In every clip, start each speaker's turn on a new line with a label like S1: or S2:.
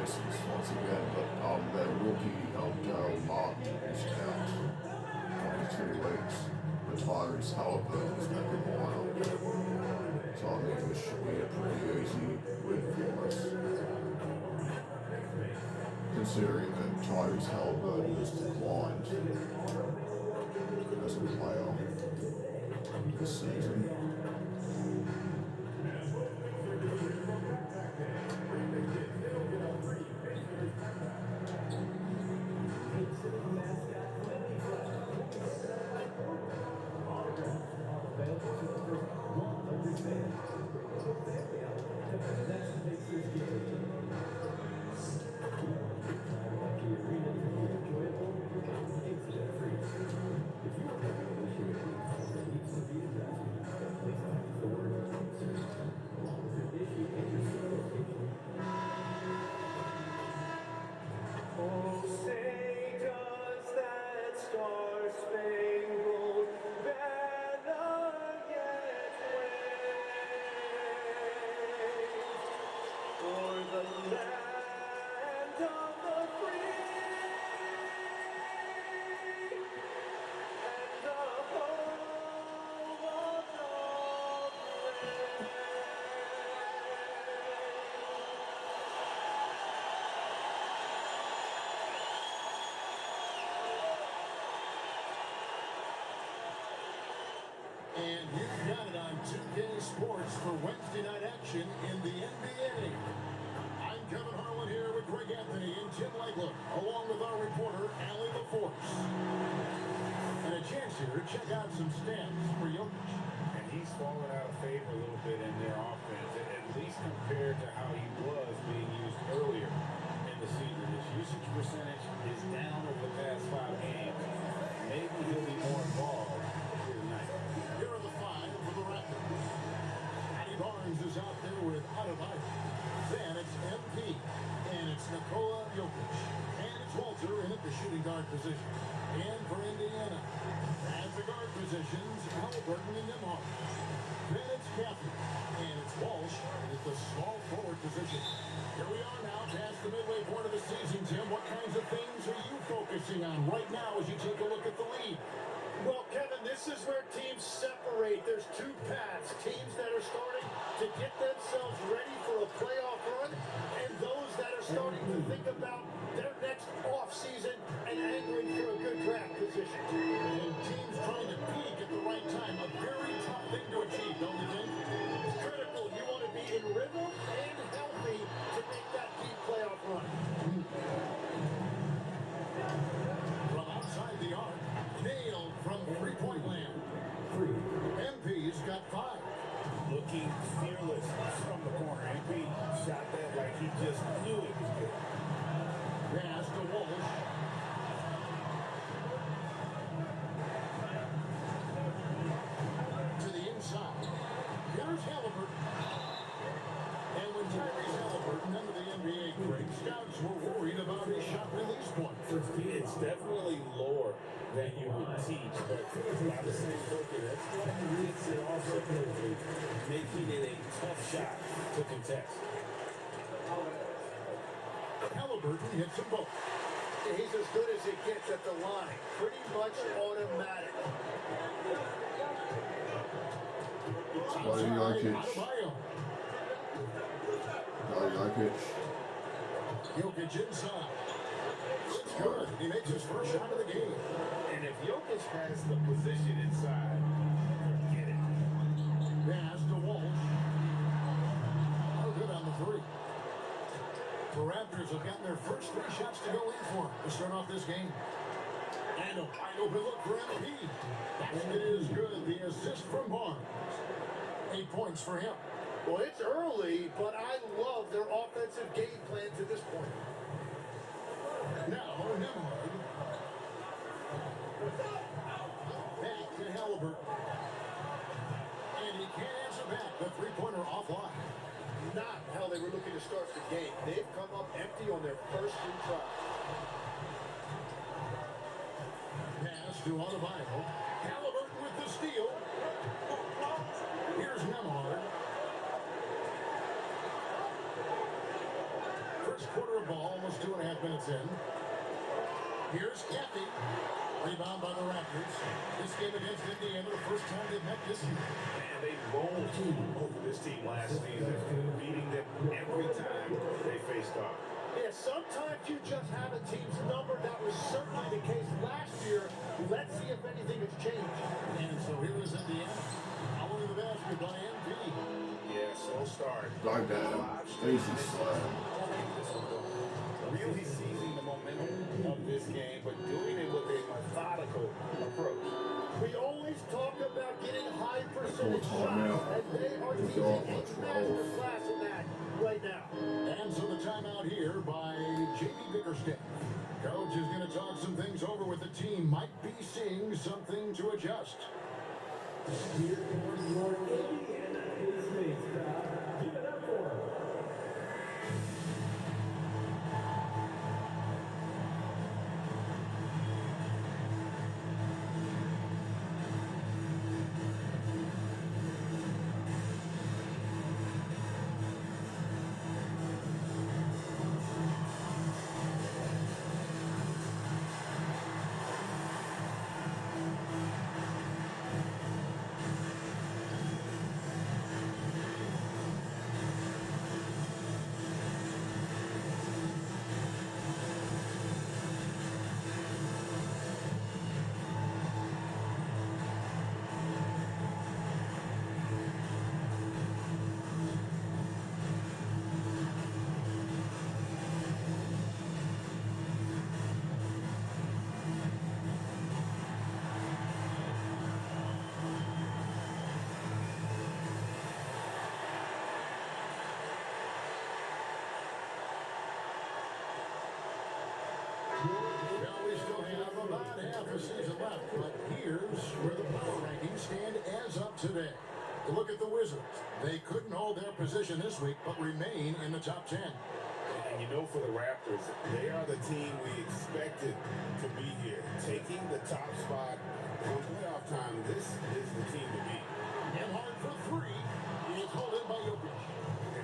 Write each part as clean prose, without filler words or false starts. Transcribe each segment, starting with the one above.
S1: misses once again, but that rookie Daryl Mott is out 22 weeks. But Tyrese Halliburton is back in the lineup. So I think this should be a pretty easy win for us. Considering that Tyrese Halliburton has declined as a player this season.
S2: And you've got it on 2K Sports for Wednesday night action in the NBA. I'm Kevin Harlan here with Greg Anthony and Jim Legler, along with our reporter, Allie LaForce. And a chance here to check out some stats for Jokic.
S3: And he's fallen out of favor a little bit in their offense, at least compared to how he was being used earlier in the season. His usage percentage is down over the past 5 games. Maybe he'll be more involved here tonight.
S2: Here are the 5 for the Raptors. Matty Barnes is out there with Adebayo. Then it's MP. And it's Nikola Jokic. And it's Walter in at the shooting guard position. And for Indiana, at the guard positions, Halliburton and Nembhard. Then it's Cathy. And it's Walsh at the small forward position. Here we are now past the midway point of the season, Tim. What kinds of things are you focusing on right now as you take a look at the league?
S4: Well, Kevin, this is where teams separate. There's 2 paths. Teams that are starting to get themselves ready for a playoff run, and those that are starting to think about their next offseason and angling for a good draft position.
S2: And teams trying to peak at the right time. A very tough thing to achieve, don't you think?
S4: It's critical. You want to be in rhythm and healthy to make that deep playoff run.
S2: From outside the arc, nailed from three-point land. MP's got 5.
S3: Looking fearless from the corner. MP shot that like he just knew it was good.
S2: Pass to Walsh. To the inside. Here's Halliburton. And when Tyrese Halliburton entered the NBA break, scouts were worried about his shot release point.
S3: It's definitely lower than you would teach, but by the same token, that's what makes it also making it a tough shot to contest.
S2: Halliburton hits them both.
S4: He's as good as it gets at the line. Pretty much automatic.
S1: Play Jokic.
S2: Adebayo.
S1: Jokic.
S2: Jokic inside. It's good. He makes his first shot of the game.
S3: And if Jokic has the position inside, forget it.
S2: Pass to Walsh. Oh, good on the 3. The Raptors have gotten their first 3 shots to go in for to start off this game. And a wide open look for MP. Basket is good. The assist from Barnes. 8 points for him.
S4: Well, it's early, but I love their offensive game plan to this point.
S2: Now, Nembhard. Back to Halliburton. And he can't answer back. The 3-pointer offline.
S4: Not how they were looking to start the game. They've come up empty on their first 3 tries.
S2: Pass to Adebayo. Halliburton with the steal. Here's Nembhard. For First quarter of ball, almost 2.5 minutes in. Here's Kathy. Rebound by the Raptors. This game against Indiana, the first time they've met this year.
S3: And they rolled over this team last season, beating them every time they faced off.
S4: Yeah, sometimes you just have a team's number. That was certainly the case last year. Let's see if anything has changed.
S2: And so here is Indiana. Following the basket by MP.
S3: Yeah, slow start.
S1: Dug down. Easy slab.
S3: Really seizing the momentum of this game, but doing it with a methodical approach.
S4: We always talk about getting high percentage
S1: Cool
S4: shots,
S1: timeout.
S4: and they are
S1: Let's
S4: teaching
S1: go.
S4: a
S1: Let's
S4: master
S1: roll.
S4: class in that right now.
S2: And so the timeout here by J.B. Bickerstaff. Coach is going to talk some things over with the team. Might be seeing something to adjust.
S5: Here comes your Indiana Pacemates crowd. Give it up for them.
S2: Well, we still have about half a season left, but here's where the power rankings stand as of today. Look at the Wizards. They couldn't hold their position this week, but remain in the top 10.
S3: And you know, for the Raptors, they are the team we expected to be here. Taking the top spot on playoff time, this is the team to beat.
S2: And hard for three. It's hauled in by Jokic.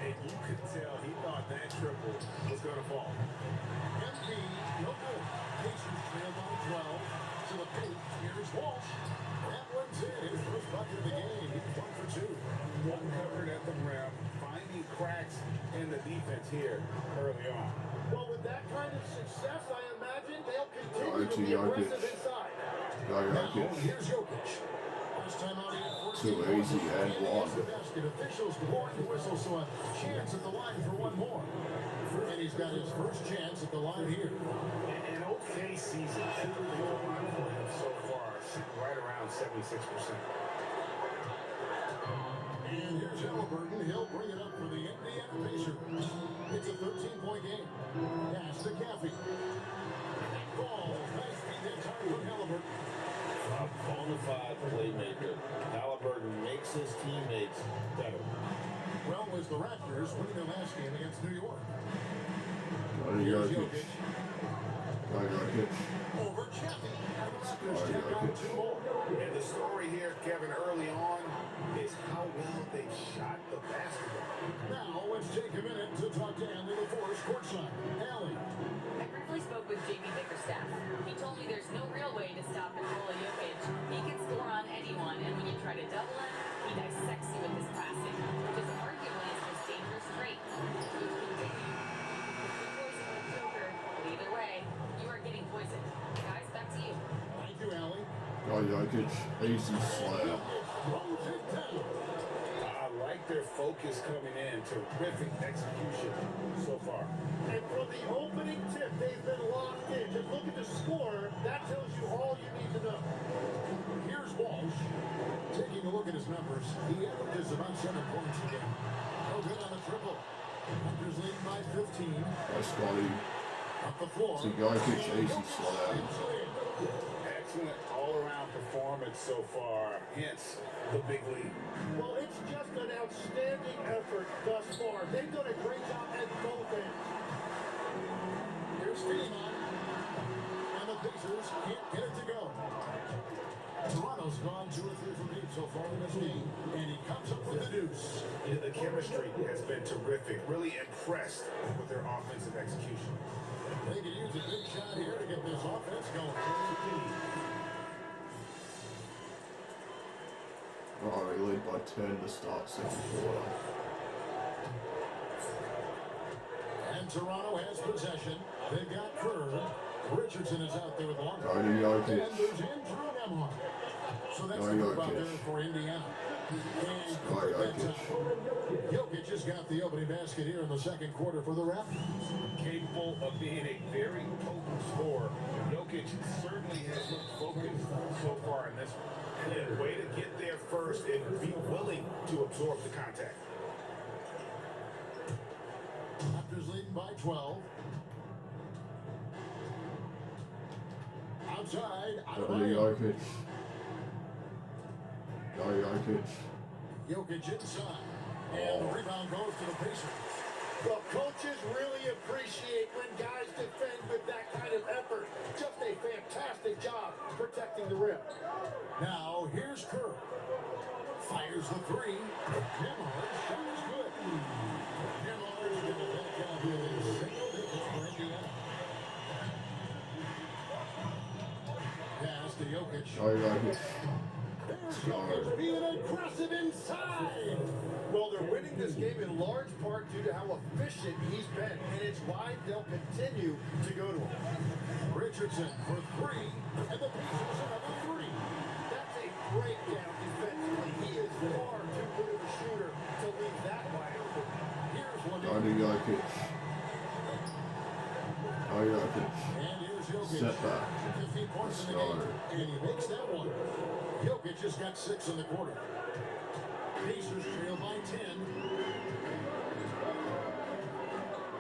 S3: And you could tell he thought that triple was going to fall.
S2: MP, no good. Pacers trail by 12. To the paint, here's Walsh. That one's in. His first bucket of the game. He's 1 for 2.
S3: One covered at the rim, finding cracks in the defense here early on.
S4: Well, with that kind of success, I imagine they'll
S1: Right
S4: continue
S1: to
S4: to be
S1: Jokic.
S4: aggressive inside.
S1: Dug
S2: Now,
S1: Jokic.
S2: here's Jokic. Last time out, he had 14
S1: Too easy
S2: points.
S1: and
S2: he
S1: one.
S2: gets the basket. Officials blowing the whistle, so a chance at the line for one more. And he's got his first chance at the line here.
S3: An okay season shooting the line for him so far, sitting right around 76%.
S2: And here's Halliburton. He'll bring it up for the Indiana Pacers. It's a 13-point game. Pass to Caffey. Ball. Nice feed that time from Halliburton.
S6: A bona fide playmaker. Halliburton makes his teammates better.
S2: Well, was the Raptors winning their last game against New York.
S1: Dug
S2: Here's
S1: Jokic.
S2: Jokic.
S1: Dug Jokic.
S2: Over Chaffee. And the Raptors tap out 2 more.
S3: And the story here, Kevin, early on, is how well they shot the basketball.
S2: Now, let's take a minute to talk to Allie LaForce courtside. Allie.
S7: I briefly spoke with J.B. Bickerstaff. He told me there's no real way to stop Nikola Jokic. He can score on anyone, and when you try to double him, he dissects you with his passing, which is arguably his most dangerous trait. Coach continued. Poison with Joker, but either way, you are getting poisoned. Guys, back to you.
S2: Thank you, Allie.
S1: Dug Jokic. Easy slab.
S2: Throws it down.
S3: I like their focus coming in. Terrific execution so far.
S4: And from the opening tip, they've been locked in. Just look at the score. That tells you all you need to know.
S2: Here's Walsh. Taking a look at his numbers, he averages about 7 points a game. No good on the triple. Raptors lead by 15.
S1: Nice Scotty.
S2: Up the floor.
S1: To Jokic. Easy slab.
S3: Excellent all-around performance so far. Hence the big lead.
S4: Well, it's just an outstanding effort thus far. They've done a great job at both ends.
S2: Here's Fremont. And the Pacers can't get it to go. Toronto's gone 2 or 3 from deep so far in this game, and he comes up with the deuce.
S3: You know, the chemistry has been terrific. Really impressed with their offensive execution.
S2: They could use a big shot here to get this offense going.
S1: Right, we lead by 10 to start second quarter.
S2: And Toronto has possession. They've got Kerr. Richardson is out there with one.
S1: Cody
S2: And
S1: Jokic.
S2: there's Andrew Nembhard. So that's the move out there for Indiana. And
S1: Cody
S2: that
S1: Jokic.
S2: time, Jokic just got the opening basket here in the second quarter for the Raptors.
S3: Capable of being a very potent scorer. Jokic certainly has looked focused so far in this one. And way to get there first and be willing to absorb the contact.
S2: Raptors leading by 12. Outside,
S1: Cody
S2: Adebayo.
S1: Jokic. Cody Jokic.
S2: Jokic inside. And the rebound goes to the Pacers.
S4: Well, coaches really appreciate when guys defend with that kind of effort. Just a fantastic job protecting the rim.
S2: Now, here's Kerr. Fires the three. Nembhard's shot is good. Nembhard's going to back out here in single digits for Indiana. Pass to Jokic.
S1: Cody Jokic.
S2: There's Jokic being aggressive inside.
S4: Well, they're winning this game in large part due to how efficient he's been, and it's why they'll continue to go to him.
S2: Richardson for three, and the Pacers another three.
S4: That's a breakdown defensively. He is far too good of a shooter to leave that wide open.
S2: Here's one.
S1: Cody Jokic. Cody Jokic.
S2: And here's Jokic.
S1: Step back.
S2: 15 points in the game, and he makes that one. Jokic just got 6 in the quarter. Pacers trail by 10.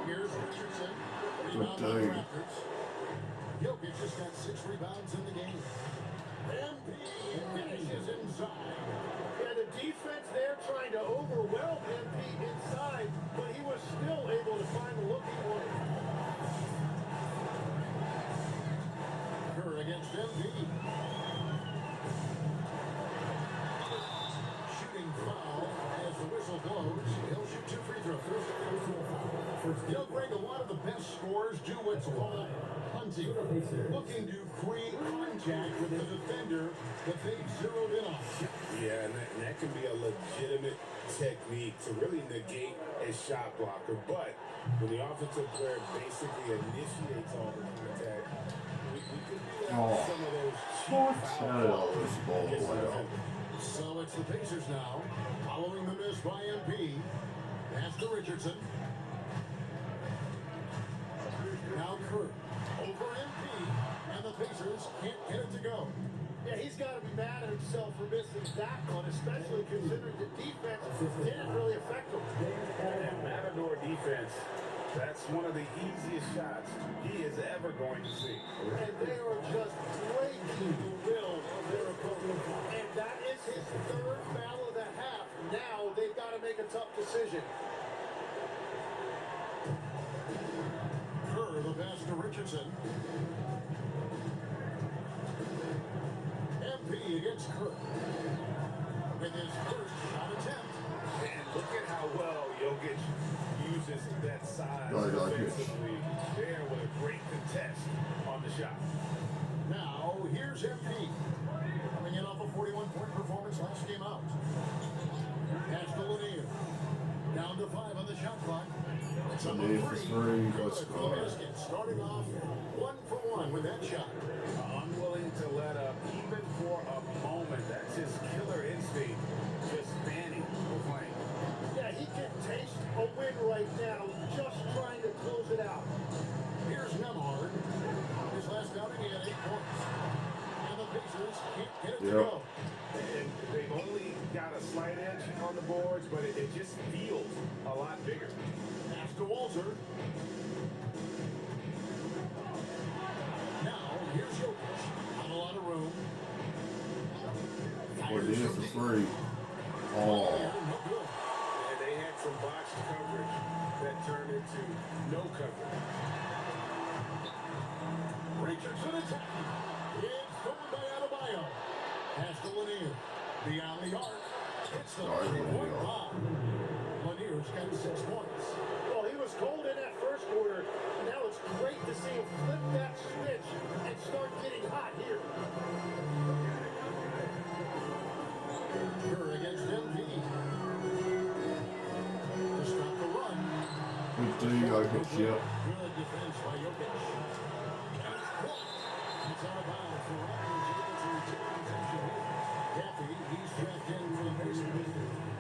S2: Here's Richardson. Rebound by the
S1: Dang.
S2: Raptors. Jokic just got 6 rebounds in the game. MP finishes inside.
S4: Yeah, the defense there trying to overwhelm MP inside, but he was still able to find the looking one.
S2: Kerr against MP. Shooting foul as the whistle blows. He'll shoot 2 free throws. Greg, a lot of the best scorers do what's called hunting, looking to create contact with the defender that they've zeroed in on.
S3: Yeah, and that can be a legitimate technique to really negate a shot blocker. But when the offensive player basically initiates all the contact, we could do
S1: Oh.
S3: some of those cheap
S1: What?
S3: foul
S1: Oh, this ball
S3: against the
S1: went out.
S3: defender.
S2: So it's the Pacers now, following the miss by MP. Pass to Richardson. Now Kerr over MP, and the Pacers can't get it to go.
S4: Yeah, he's got to be mad at himself for missing that one, especially considering the defense didn't really affect him.
S3: And Matador defense, that's one of the easiest shots he is ever going to see.
S4: And they are just breaking the will of their opponent. And that is his third foul of the half. Now they've got to make a tough decision.
S2: Kerr, the pass to Richardson. MP against Kerr. With his first shot attempt.
S3: And look at how well Jokic uses that size
S1: Right, like it.
S3: defensively there with a great contest on the shot.
S2: Now, here's MP. Coming in off a 41-point performance last game out. Pass to Lanier. Down to 5 on the shot clock. It's up
S1: Lanier for 3.
S2: Good
S1: Let's
S2: for the
S1: go.
S2: basket. Starting off 1 for 1 with that shot.
S3: Unwilling to let up even for a moment. That's his killer instinct. Just fanning the flame.
S4: Yeah, he can taste a win right now, just trying to close it out.
S2: Here's Nembhard. His last outing, he had 8 points. And the Pacers can't get it to
S1: Yep.
S2: go.
S3: And they've only got a slight edge on the boards, but it just feels a lot bigger.
S2: Pass to Walter. Now, here's Jokic. Not a lot of room.
S1: Cordina for 3. Oh.
S2: No good.
S3: And they had some botched coverage that turned into no coverage.
S2: Richardson attacking. It's stolen by Adebayo. Pass to Lanier. The alley
S1: There you go, good shot.
S2: Good defense by Jokic. And it's blocked. It's out of bounds. The Raptors able to retain possession here. Gaffey, he's trapped in for the Pacers.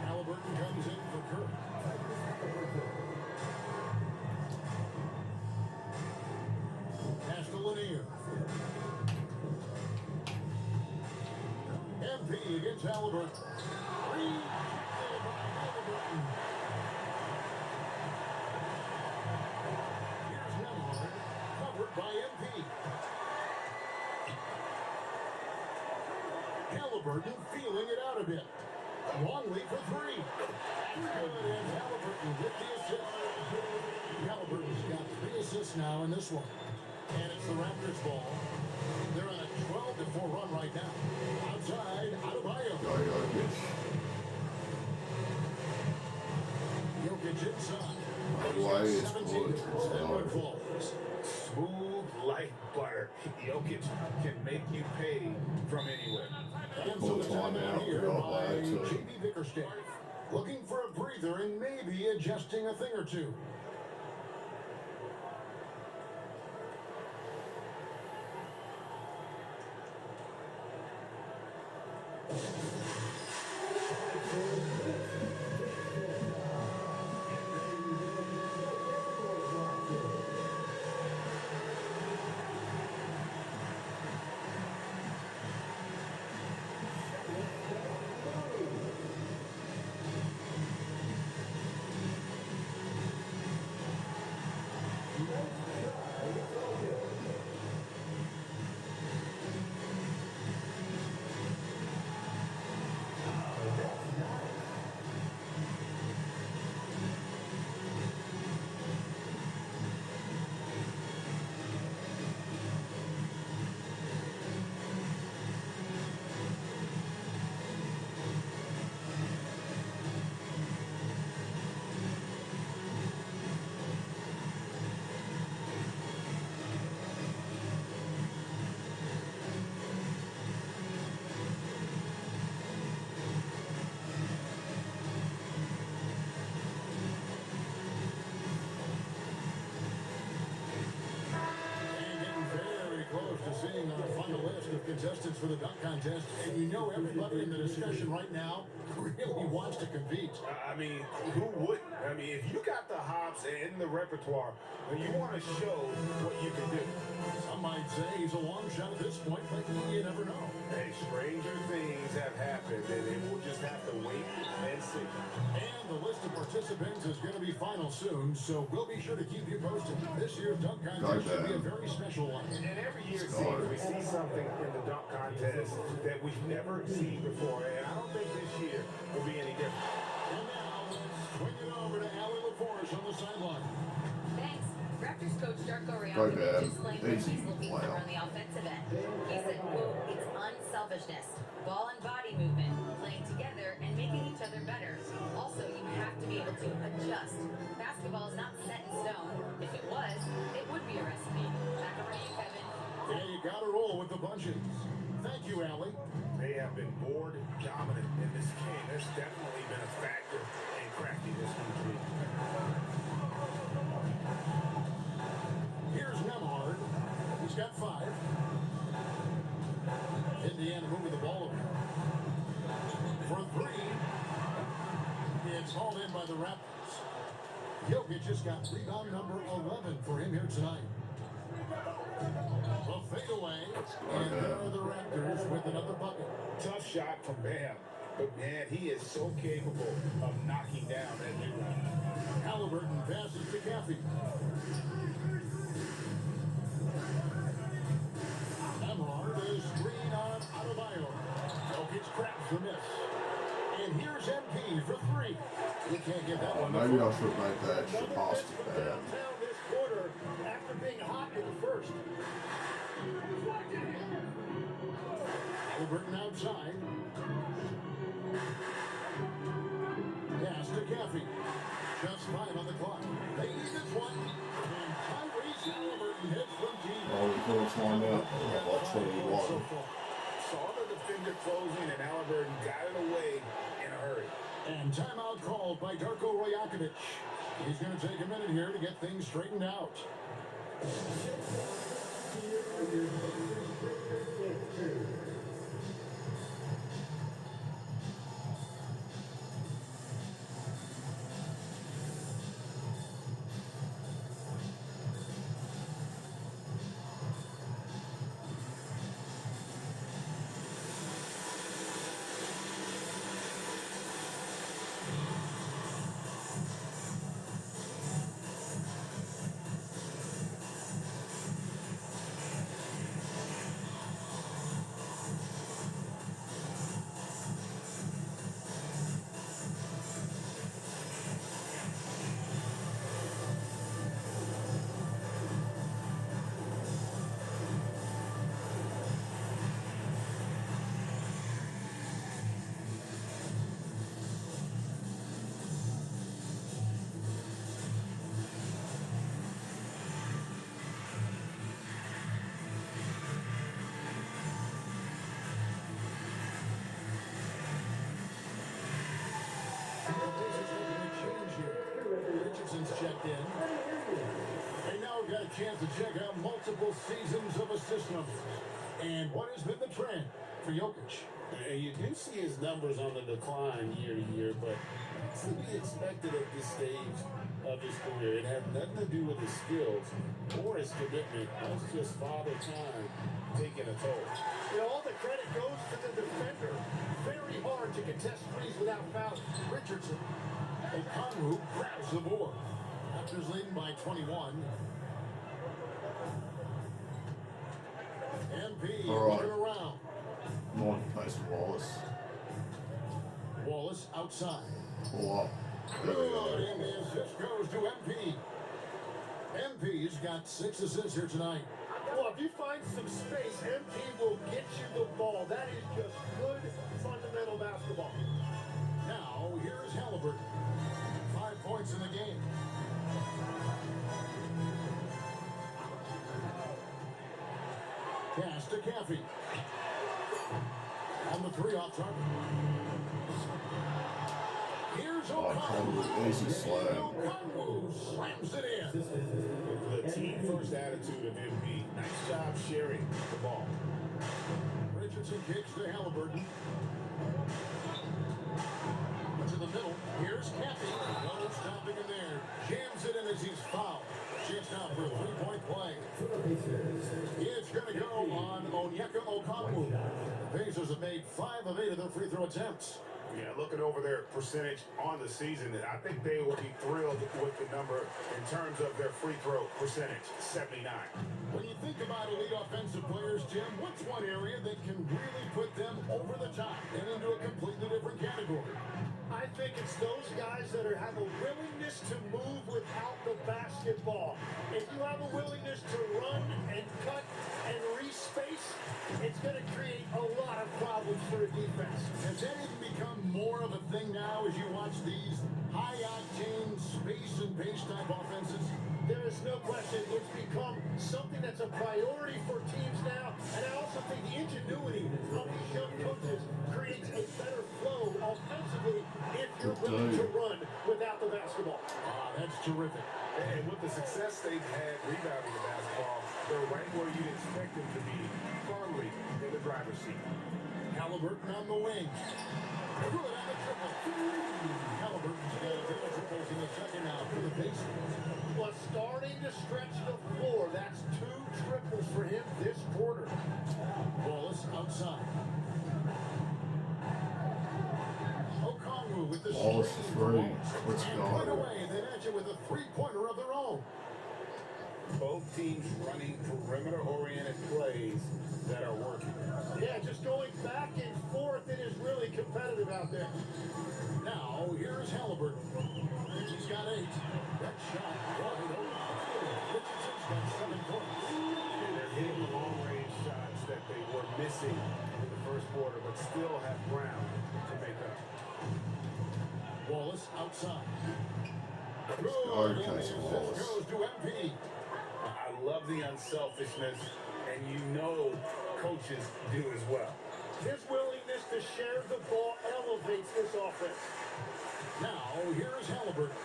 S2: Halliburton comes in for Kirk. Castellanier. MP against Halliburton. Rejected by Halliburton. Here's Nemhard, covered by MP. Halliburton feeling it out a bit. Longley for three. Good, and Halliburton with the assist. Halliburton's got 3 assists now in this one. And it's the Raptors ball. They're on a 12-4 run right now. Outside, Adebayo.
S1: Go Jokic.
S2: Jokic inside.
S1: Why
S2: He's
S1: it's
S2: got 17.
S1: good.
S2: Edward falls.
S3: Smooth like butter. Jokic can make you pay from anywhere.
S2: And so the
S1: Full time
S2: timeout
S1: out,
S2: here
S1: we all
S2: by
S1: buy it, so.
S2: J.B. Bickerstaff. Looking for a breather and maybe adjusting a thing or two. Seeing our final list of contestants for the dunk contest, and you know everybody in the discussion right now really wants to compete.
S3: I mean, who wouldn't? I mean, if you got the hops and the repertoire, then you want to show what you can do.
S2: Some might say he's a long shot at this point, but you never know.
S3: Hey, stranger things have happened, and we'll just have to wait and see.
S2: And the list of participants is going to be final soon, so we'll be sure to keep you posted. This year's dunk contest should be a very special one.
S3: And every year it seems we see something in the dunk contest that we've never seen before, and I don't think this year will be any different.
S2: And now, let's swing it over to Allie LaForce on the sideline.
S7: Thanks. Raptors coach Darko
S1: Go
S7: Rajakovic
S1: Dad.
S7: explained what
S1: Easy.
S7: he's looking for
S1: Wow.
S7: on the offensive end. He said, quote, it's unselfishness, ball and body movement, playing together and making each other better. Also, you have to be able to adjust. Basketball is not set in stone. If it was, it would be a recipe. Back over to you, Kevin.
S2: Yeah, you got to roll with the bunches. Thank you, Allie.
S3: They have been board dominant in this game. There's definitely been a factor in crafting this one to be.
S2: Here's Nemhard. He's got 5. Indiana moving the ball over. For 3. It's hauled in by the Raptors. Jokic just got rebound number 11 for him here tonight. A fadeaway, and there are the Raptors with another bucket.
S3: Tough shot from Bam, but man, he is so capable of knocking down that rebound.
S2: Halliburton passes to Gaffey. Nemhard is screen on Adebayo. Jokic cracks the miss. And here's MP for 3. He can't get that one.
S1: Maybe I should make that extra pasta bad.
S4: Down this quarter after being hot in the first.
S2: Halliburton outside. Pass to Gaffey. Just 5 on the clock. They need this one. And Tyrese Halliburton hits from deep.
S1: Oh, we full time out. I'll tell you what.
S3: Saw the defender closing, and Halliburton got it away in a hurry.
S2: And timeout called by Darko Rajakovic. He's going to take a minute here to get things straightened out. Richardson's checked in. And now we've got a chance to check out multiple seasons of assist numbers. And what has been the trend for Jokic?
S3: And you do see his numbers on the decline year to year, but that's to be expected at this stage of his career. It had nothing to do with his skills or his commitment. That's just father time taking a toll.
S4: You know, all the credit goes to the defender. Very hard to contest threes without fouling.
S2: Richardson. Okongwu grabs the board. Raptors leading by 21. MP
S1: All right.
S2: looking around.
S1: I'm on Mason Wallace.
S2: Wallace outside.
S1: Pull up. There we go.
S2: Good, and the assist goes to MP. MP's got 6 assists here tonight.
S4: Well, if you find some space, MP will get you the ball. That is just good fundamental basketball.
S2: Now, here's Halliburton. 5 points in the game. Pass to Caffey. On the 3 off target. Here's Okongwu.
S1: Easy slam.
S2: Okongwu slams it in.
S3: The team first attitude of MP. Nice job sharing the ball.
S2: Richardson kicks to Halliburton. To the middle. Here's Caffey. No stopping him there. Jams it in as he's fouled. Chance now for a 3-point play. It's going to go on Onyeka Okongwu. The Pacers have made 5 of 8 of their free throw attempts.
S8: Yeah, looking over their percentage on the season, I think they will be thrilled with the number in terms of their free throw percentage, 79.
S2: When you think about elite offensive players, Jim, what's one area that can really put them over the top and into a completely different category?
S4: I think it's those guys that have a willingness to move without the basketball. If you have a willingness to run and cut and re-space, it's going to create a lot of problems for a defense.
S2: Has that even become more of a thing now as you watch these high-octane space and pace type offenses?
S4: There is no question it's become something that's a priority for teams now. And I also think the ingenuity of these young coaches creates a better flow offensively if you're willing to run without the basketball.
S2: That's terrific.
S8: And with the success they've had rebounding the basketball, they're right where you'd expect them to be, firmly in the driver's seat.
S2: Halliburton on the wing. Good on the triple. Halliburton's got a couple triples in the second now for the Pacers.
S4: Was starting to stretch the floor. That's 2 triples for him this quarter.
S2: Wallace outside. Okongwu with the
S1: Wallace
S2: screen.
S1: for three. Let's
S2: And
S1: go.
S2: right away, they match it with a 3-pointer of their own.
S3: Both teams running perimeter-oriented plays that are working.
S4: Yeah, just going back and forth. It is really competitive out there.
S2: Now, here's Halliburton. He's got 8. That shot wide open. Richardson's got 7 points.
S3: They're hitting the long-range shots that they were missing in the first quarter, but still have ground to make up.
S2: Wallace outside.
S1: Guard
S2: Good, and the
S1: Tyson
S2: assist
S1: Wallace.
S2: goes to MP.
S3: I love the unselfishness, and you know coaches do as well.
S4: His willingness to share the ball elevates this offense.
S2: Now, here's Halliburton.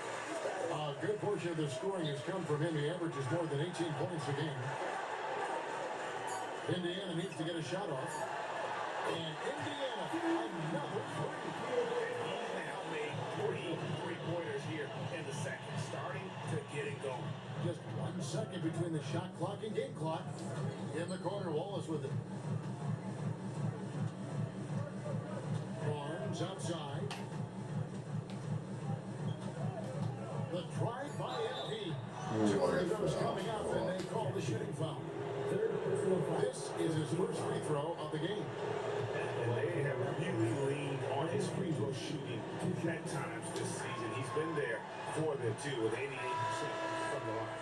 S2: A good portion of their scoring has come from him. He averages more than 18 points a game. Indiana needs to get a shot off. And Indiana, another three.
S8: He's now made 3 3-pointers here in the second, starting to get it going.
S2: Just 1 second between the shot clock and game clock. In the corner, Wallace with it. Barnes outside. The drive by MP. Two free throws coming up, and they call the shooting foul. This is his first free throw of the game.
S8: And they have really leaned on his free throw shooting at times this season. He's been there for them too, with 88% from the line.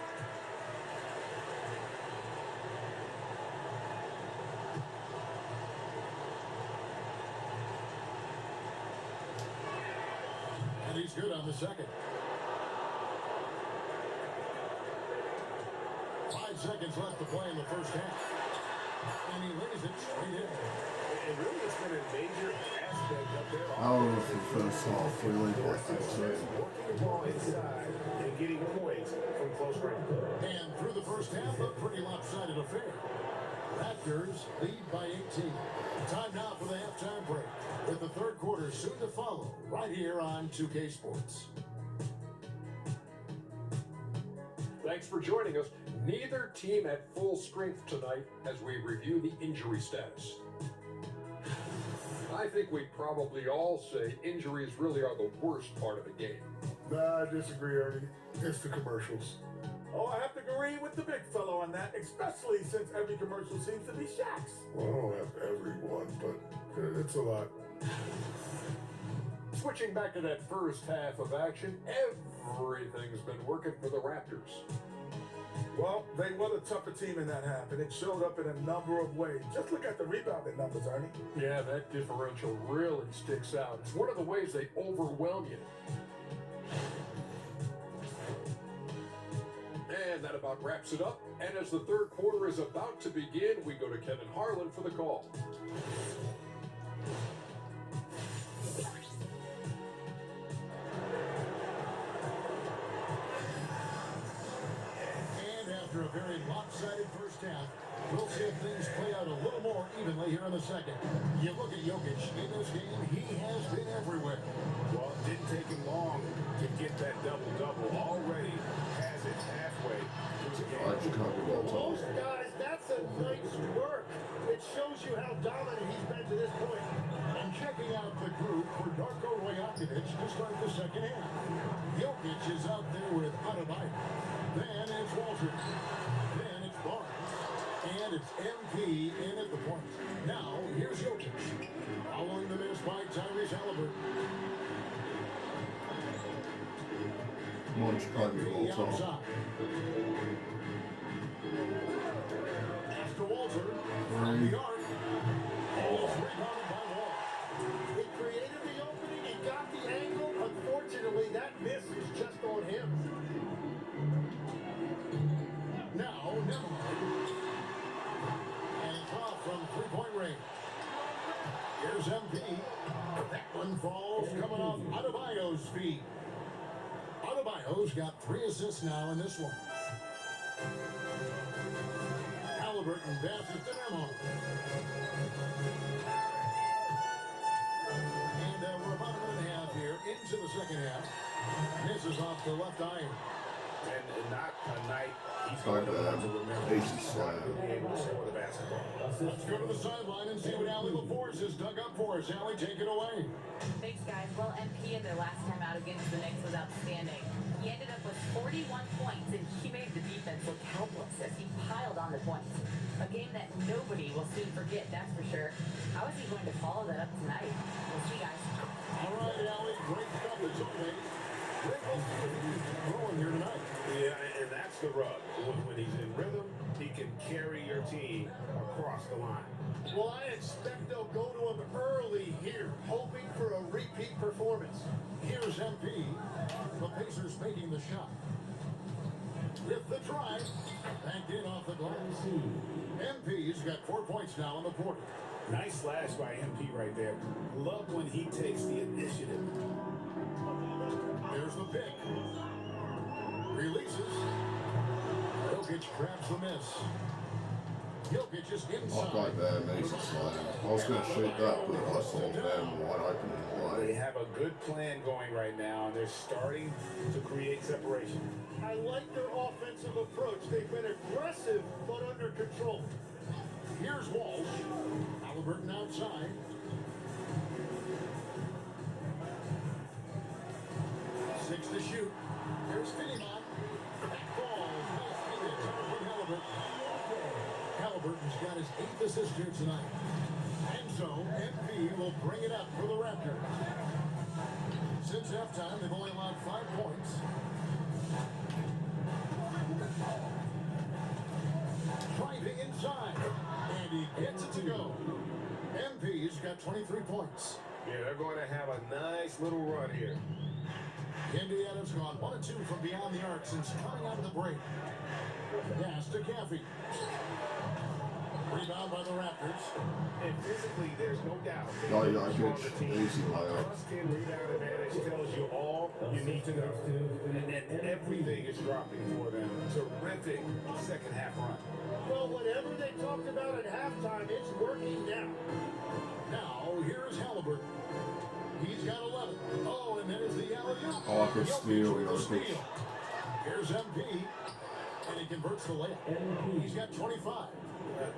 S2: And he's good on the second. 5 seconds left to play in the first half. And he lays it straight in.
S8: And really, it's been a major aspect of their
S1: I don't know if the first off really worked it.
S8: working the ball inside and getting points from close range.
S2: And through the first half, a pretty lopsided affair. Raptors lead by 18. Time now for the halftime break, with the third quarter soon to follow, right here on 2K Sports.
S9: Thanks for joining us. Neither team at full strength tonight as we review the injury status. I think we'd probably all say injuries really are the worst part of a game.
S4: Nah, I disagree, Ernie. It's the commercials.
S10: Oh, I have to agree with the big fellow on that, especially since every commercial seems to be Shaq's.
S4: Well, I don't have everyone, but it's a lot.
S9: Switching back to that first half of action, everything's been working for the Raptors.
S10: Well, they were the tougher team in that half, and it showed up in a number of ways. Just look at the rebounding numbers, Ernie.
S9: Yeah, that differential really sticks out. It's one of the ways they overwhelm you. And that about wraps it up. And as the third quarter is about to begin, we go to Kevin Harlan for the call.
S2: And after a very lopsided first half, we'll see if things play out a little more evenly here in the second. You look at Jokic in this game, he has been everywhere.
S8: Well, it didn't take him long to get that double-double. Already has it halfway through the
S1: I
S8: game.
S1: should cover that top.
S4: Most guys, that's a nice work. It shows you how dominant he's been to this point.
S2: And checking out the group for Darko Rajakovic to start the second half. Jokic is out there with Adebayo. Then it's Walter. Then it's Barnes. And it's MP in at the point. Now, here's Jokic. Following the miss by Tyrese Halliburton.
S1: Come on, Chicago,
S2: MP
S1: all top.
S2: outside. After Walter, from the arc. And it's rebounded by Wall.
S4: He created the opening, he got the angle. Unfortunately, that miss is just on him.
S2: Now, Nemanja. And it's off from three-point range. Here's MP. That one falls coming off Adebayo's feet. Adebayo's got 3 assists now in this one. Halliburton passes to Nemanja. And we're about a minute and a half here into the second half. Misses off the left iron.
S8: And not a night he's going to want to remember.
S1: Ace slam.
S8: Being able to score the basketball.
S2: Let's go to the sideline and see what Allie LaForce has dug up for us. Allie, take it away.
S7: Thanks, guys. Well, MP in their last time out against the Knicks was outstanding. He ended up with 41 points, and he made the defense look helpless as he piled on the points. A game that nobody will soon forget, that's for sure. How is he going to follow that up tonight? We'll see, guys.
S2: All right, Allie, great stuff as always. Great hope to keep growing here tonight.
S8: Yeah, and that's the rub. When he's in rhythm, he can carry your team across the line.
S4: Well, I expect they'll go to him early here, hoping for a repeat performance.
S2: Here's MP. The Pacers making the shot. With the drive, backed in off the glass. MP's got 4 points now in the quarter.
S8: Nice slash by MP right there. Love when he takes the initiative.
S2: There's the pick. Releases. Jokic grabs the miss. Jokic is inside.
S1: Not like that, makes it slam. I was going to shoot that, but I saw them wide open in the
S3: They
S1: lane.
S3: have a good plan going right now, and they're starting to create separation.
S4: I like their offensive approach. They've been aggressive, but under control.
S2: Here's Walsh. Halliburton outside. Six to shoot. There's Finney-Mont. Back ball. Nice finish. From Halliburton. Halliburton's got his 8th assist here tonight. End zone. MV will bring it up for the Raptors. Since halftime, they've only allowed 5 points. Driving inside. And he gets it to go. MV's got 23 points.
S8: Yeah, they're going to have a nice little run here.
S2: Indiana's gone 1-2 from beyond the arc since coming out of the break. Pass to Caffey. Rebound by the Raptors.
S8: And physically, there's no doubt.
S1: No, yeah, easy layup.
S8: Plus-10 rebound advantage tells you all you need to know. And everything is dropping for them. Terrific second half run.
S4: Well, whatever they talked about at halftime, it's working now.
S2: Now, here's Halliburton. He's got 11. Oh, and then is the alley-oop.
S1: Oh, I could steal,
S2: with the
S1: Jokic.
S2: steal. Here's MP. And he converts the layup. He's got 25.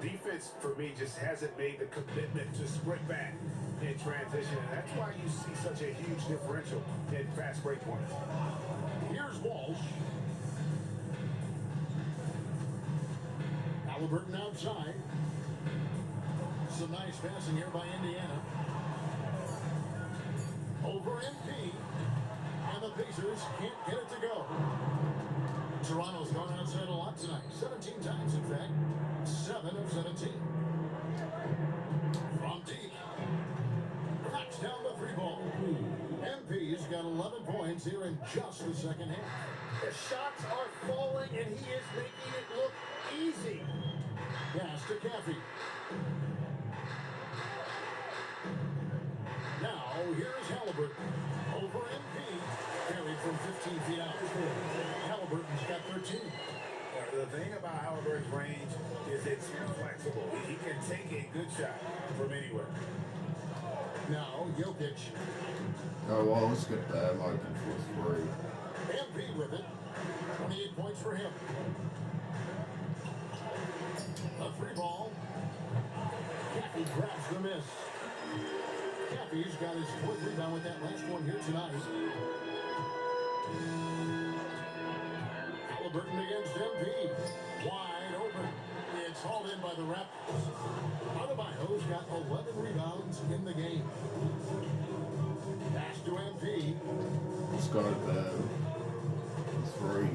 S8: Defense, for me, just hasn't made the commitment to sprint back in transition. And that's why you see such a huge differential in fast break points.
S2: Here's Walsh. Halliburton outside. Some nice passing here by Indiana. Over MP. And the Pacers can't get it to go. Toronto's gone outside a lot tonight. 17 times, in fact. 7 of 17. From deep. Knocks down the 3-ball. MP's got 11 points here in just the second half.
S4: The shots are falling, and he is making it look easy.
S2: Pass to Caffey. Now, here's Halliburton. Over MP. Carried from 15 feet out. Halliburton's got 13.
S8: The thing about Halliburton's range is it's flexible. He can take a good shot from anywhere.
S2: Now, Jokic.
S1: Oh, well, let's get them open for 3.
S2: MP with it. 28 points for him. A 3-ball. Caffey grabs the miss. Caffey's got his 4th rebound with that last one here tonight. Halliburton against MP. Wide open. It's hauled in by the Raptors. Adebayo's got 11 rebounds in the game. Pass to MP.
S1: Let's go down. 3.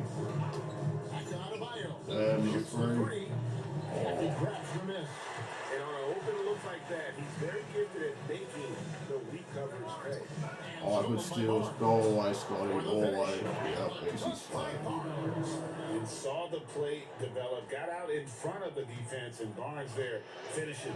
S2: Back to Adebayo.
S1: The 3.
S2: Three. Caffey grabs the miss.
S8: And on an open look like that, he's very gifted at making the weak coverage pay.
S1: Oh, I could steal. Go away, Scotty. Go away. Yep, easy slam.
S3: And saw the play develop, got out in front of the defense, and Barnes there finishes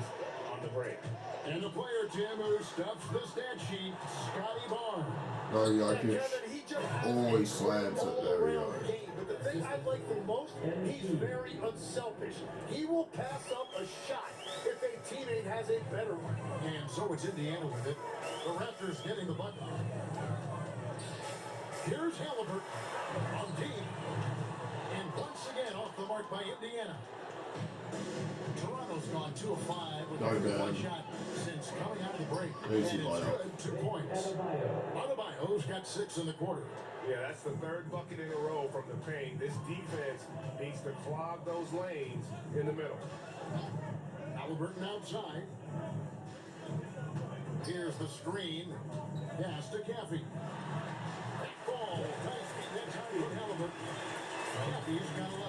S3: on the break.
S2: And the player, Tim, who stuffs the stat sheet, Scotty Barnes.
S1: No, Jokic.
S4: Kevin, he just has
S1: Always slams it. There we go.
S4: all-around game. But the thing I like the most, he's very unselfish. He will pass up a shot if a teammate has a better one.
S2: And so it's Indiana with it. The Raptors getting the button. Here's Halliburton on deep. And once again off the mark by Indiana. Toronto's gone 2 of 5 with
S1: No
S2: only one
S1: bad.
S2: shot since coming out of the break.
S1: Easy
S2: and it's
S1: layup.
S2: good, 2 points. Adebayo's got 6 in the quarter.
S8: Yeah, that's the 3rd bucket in a row from the paint. This defense needs to clog those lanes in the middle.
S2: Halliburton outside. Here's the screen. Pass to Caffey. Ball. Nice feet that time from Halliburton. Caffey's got 11.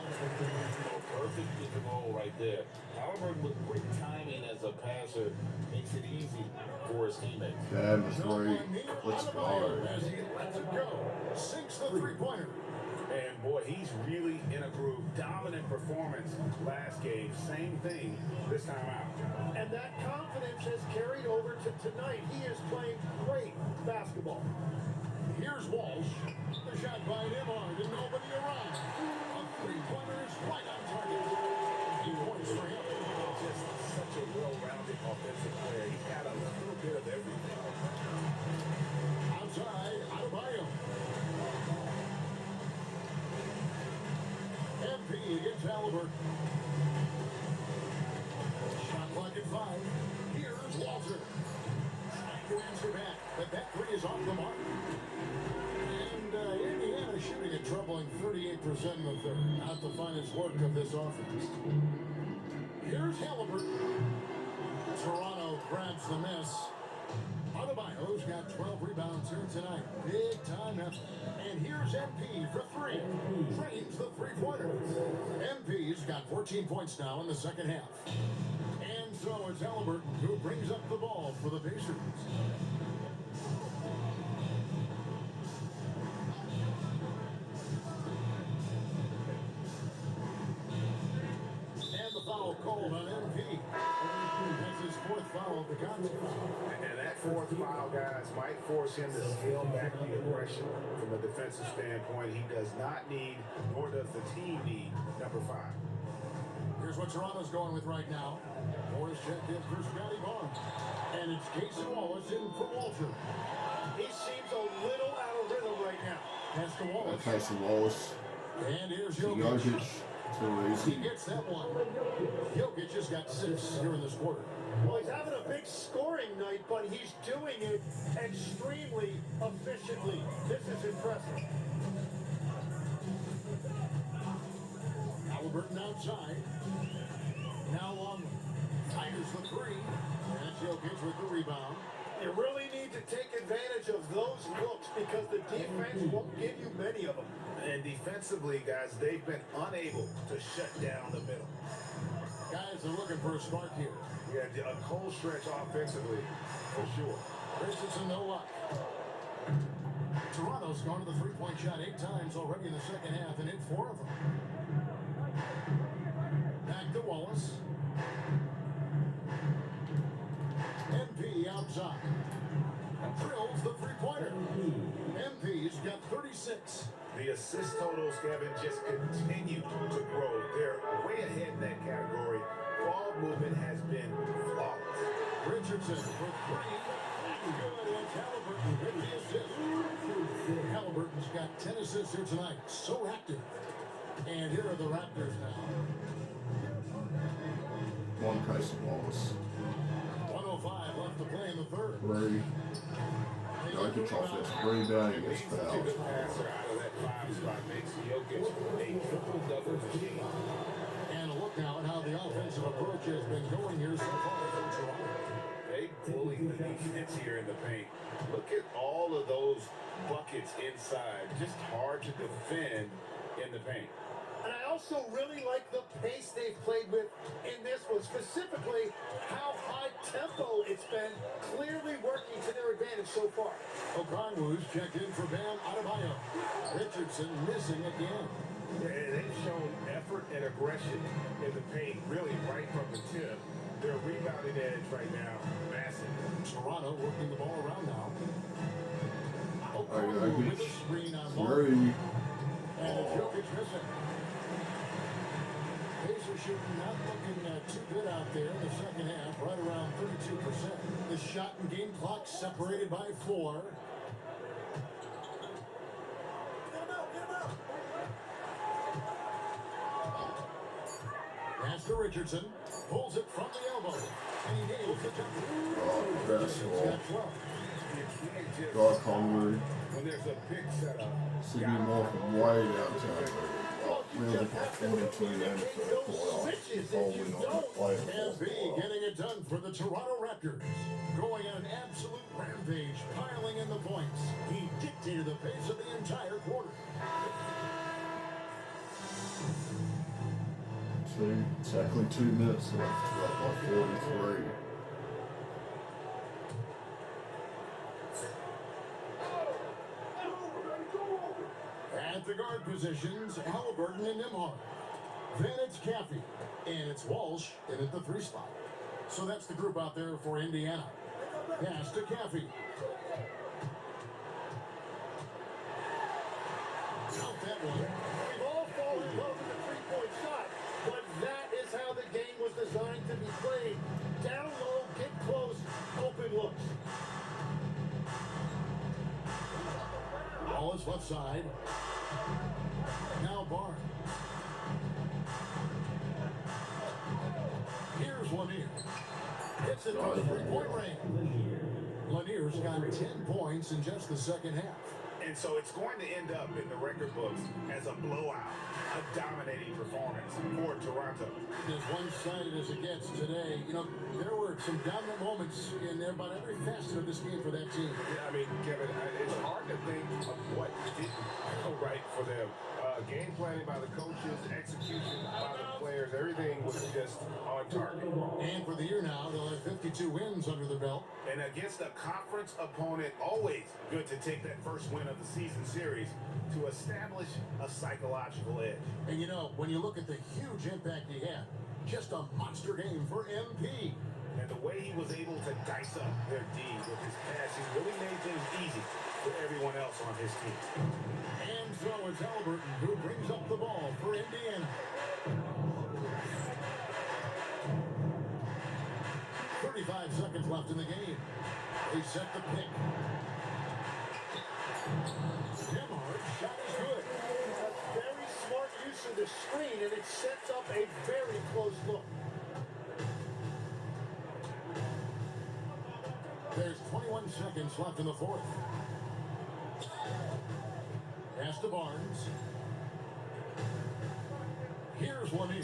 S3: Perfect pick and roll right there. Halliburton with great timing as a passer makes it easy for his teammates.
S1: Damn, the
S2: No
S1: 3.
S2: one near
S1: Let's
S2: Adebayo
S1: go.
S2: as he lets it go. Sinks the 3-pointer.
S8: And boy, he's really in a groove. Dominant performance last game. Same thing this time out.
S4: And that confidence has carried over to tonight. He is playing great basketball.
S2: Here's Walsh. The shot by Nembhard and nobody around. A three-pointer is right on target. 8 points for him.
S8: Just such a well-rounded offensive player. He's got a little bit of everything.
S2: Outside, Adebayo. MP against Halliburton. Shot clock at 5. Here's Walter. Trying to answer back, but that three is off the mark. And Indiana shooting a troubling 38% in the third. Not the finest work of this offense. Here's Halliburton. Toronto grabs the miss. Adebayo's got 12 rebounds here tonight. Big time effort. And here's MP for 3. Trains the three-pointer. MP's got 14 points now in the second half. And so it's Halliburton who brings up the ball for the Pacers. And the foul called on MP. That's his 4th foul of the contest.
S8: And that 4th foul, guys, might force him to scale back the aggression from a defensive standpoint. He does not need, nor does the team need, number 5.
S2: Here's what Toronto's going with right now. Morris check in for Scotty Barnes. And it's Casey Wallace in for Walter.
S4: He seems a little out of rhythm right now.
S2: Pass to Wallace.
S1: Casey Wallace.
S2: And here's
S1: To
S2: Jokic.
S1: Jokic. Too
S2: He
S1: easy.
S2: gets that one. Jokic has got 6 here in this quarter.
S4: Well, he's having a big scoring night, but he's doing it extremely efficiently. This is impressive.
S2: Halliburton outside. Now Longley. Fires the 3. And Jokic with the rebound.
S4: You really need to take advantage of those looks because the defense won't give you many of them.
S8: And defensively, guys, they've been unable to shut down the middle.
S2: Guys are looking for a spark here.
S8: Yeah, a cold stretch offensively, for sure.
S2: Richardson, no luck. Toronto's gone to the three-point shot 8 times already in the second half and hit 4 of them. Back to Wallace. MP outside. Drills the three-pointer. MP's got 36.
S8: The assist totals, Kevin, just continue to grow. They're way ahead in that category. Ball movement has been flawless.
S2: Richardson for 3. Good. It's Halliburton with the assist. Halliburton's got 10 assists here tonight. So active. And here are the Raptors now.
S1: One Casey Wallace.
S2: 105 left to play in the third.
S1: 3. Jokic offensive rebound. He gets
S8: He's a
S1: fouled.
S8: good passer out of that 5 spot. Makes Jokic a triple-double machine.
S2: And a look now at how the offensive approach has been going here so far for Toronto.
S8: They bully the defense here in the paint. Look at all of those buckets inside. Just hard to defend in the paint.
S4: And I also really like the pace they've played with in this one, specifically how high tempo it's been, clearly working to their advantage so far.
S2: Okongwu's checked in for Bam Adebayo. Richardson missing again.
S8: Yeah, they've shown effort and aggression in the paint, really right from the tip. Their rebounding edge right now, massive.
S2: Toronto working the ball around now. Okongwu with the screen on ball.
S1: 3.
S2: And Jokic missing. Pacers shooting not looking too good out there in the second half, right around 32%. The shot and game clock separated by 4. Pass to Richardson, pulls it from the elbow, and he nails the jumper. Richardson's got 12.
S8: You can't just
S1: Dark Conway.
S8: when there's a big setup.
S1: CB Moore from way downtown. Really got 42 and for the playoffs. Following on the playoffs.
S2: MB getting it done for the Toronto Raptors. Going on an absolute rampage, piling in the points. He dictated the pace of the entire quarter.
S1: Exactly 2 minutes left. Up by 43.
S2: At the guard positions, Halliburton and Nembhard. Then it's Caffey, and it's Walsh in at the 3 spot. So that's the group out there for Indiana. Pass to Caffey. that one.
S4: We've all fallen in love with the three-point shot, but that is how the game was designed to be played. Down low, get close, open looks.
S2: Ball is left side. Now Barnes. Here's Lanier. Hits it from the three-point range. Lanier's got 10 points in just the second half.
S8: And so it's going to end up in the record books as a blowout, a dominating performance for Toronto.
S2: As one-sided as it gets today, you know, there were some dominant moments in about every facet of this game for that team.
S8: Yeah, I mean, Kevin, it's hard to think of what didn't go right for them. Game planning by the coaches, execution by the players, everything was just on target.
S2: And for the year now, they'll have 52 wins under the belt.
S8: And against a conference opponent, always good to take that first win of the season series to establish a psychological edge.
S2: And you know, when you look at the huge impact he had, just a monster game for MP.
S8: And the way he was able to dice up their D with his passing really made things easy for everyone else on his team.
S2: And so it's Halliburton who brings up the ball for Indiana. 35 seconds left in the game. They set the pick. Demard's shot is good.
S4: A very smart use of the screen, and it sets up a very close look.
S2: There's 21 seconds left in the fourth. Pass to Barnes. Here's Lanier.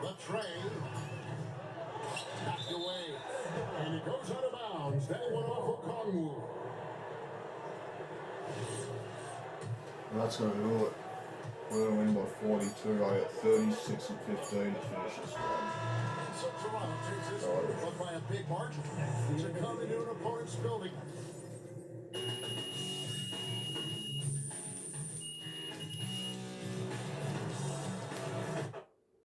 S2: The tray. Knocked away. And it goes out of bounds. That one off of Kongwu.
S1: That's going to do it. We're going to win by 42. I got 36 and 15 to finish this one.
S2: So Toronto takes this one by a big margin to come into an opponent's building